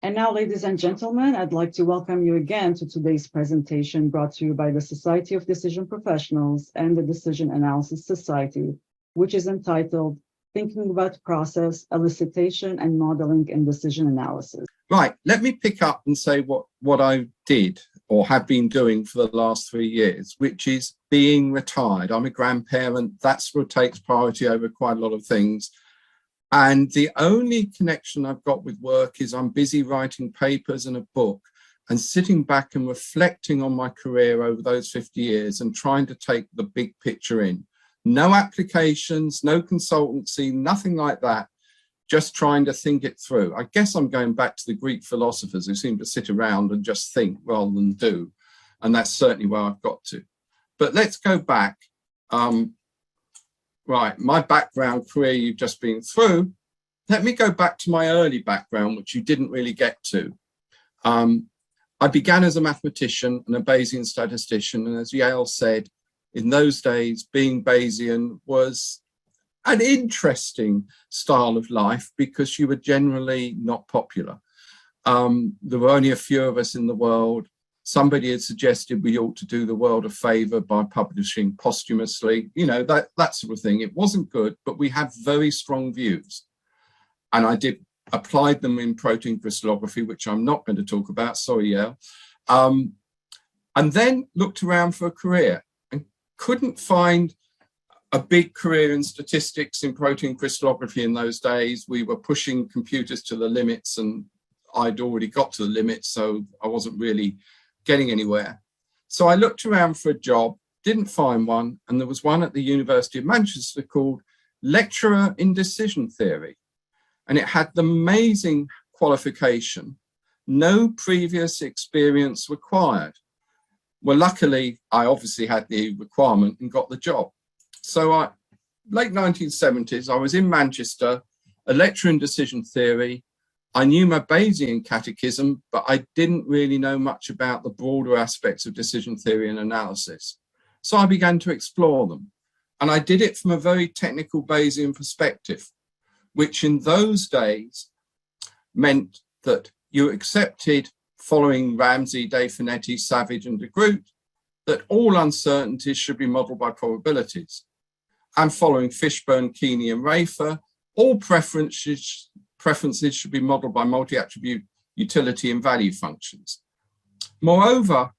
And now, ladies and gentlemen, I'd like to welcome you again to today's presentation brought to you by the Society of Decision Professionals and the Decision Analysis Society, which is entitled Thinking About Process, Elicitation, and Modeling in Decision Analysis. Right, let me pick up and say what I did or have been doing for the last 3 years, which is being retired. I'm a grandparent. That's what takes priority over quite a lot of things. And the only connection I've got with work is I'm busy writing papers and a book and sitting back and reflecting on my career over those 50 years and trying to take the big picture in. No applications, no consultancy, nothing like that. Just trying to think it through. I guess I'm going back to the Greek philosophers who seem to sit around and just think rather than do. And that's certainly where I've got to. But let's go back. Right, my background career you've just been through. Let me go back to my early background, which you didn't really get to. I began as a mathematician and a Bayesian statistician. And as Yale said, in those days, being Bayesian was an interesting style of life because you were generally not popular. There were only a few of us in the world. Somebody had suggested we ought to do the world a favor by publishing posthumously, you know, that sort of thing. It wasn't good, but we had very strong views. And I applied them in protein crystallography, which I'm not going to talk about, sorry, Yale. And then looked around for a career and couldn't find a big career in statistics in protein crystallography in those days. We were pushing computers to the limits and I'd already got to the limits, so I wasn't really getting anywhere. So I looked around for a job, didn't find one, and there was one at the University of Manchester called Lecturer in Decision Theory. And it had the amazing qualification, no previous experience required. Well, luckily, I obviously had the requirement and got the job. So late 1970s, I was in Manchester, a lecturer in decision theory. I knew my Bayesian catechism, but I didn't really know much about the broader aspects of decision theory and analysis. So I began to explore them. And I did it from a very technical Bayesian perspective, which in those days meant that you accepted, following Ramsey, De Finetti, Savage, and de Groot, that all uncertainties should be modeled by probabilities. And following Fishburne, Keeney, and Rafer, all preferences should be modeled by multi-attribute utility and value functions. Moreover,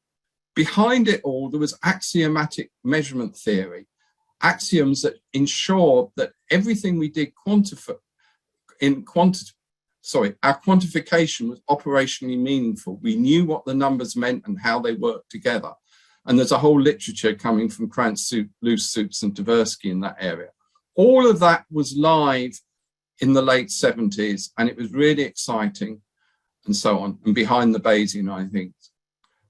behind it all, there was axiomatic measurement theory, axioms that ensured that everything we did our quantification was operationally meaningful. We knew what the numbers meant and how they worked together. And there's a whole literature coming from Krantz, Loose Soups, and Tversky in that area. All of that was live in the late 70s, and it was really exciting, and so on, and behind the Bayesian, I think.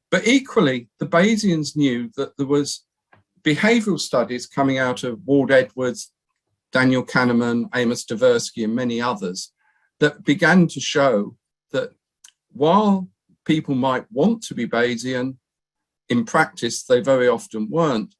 But equally, the Bayesians knew that there was behavioral studies coming out of Ward Edwards, Daniel Kahneman, Amos Tversky, and many others that began to show that while people might want to be Bayesian, in practice, they very often weren't.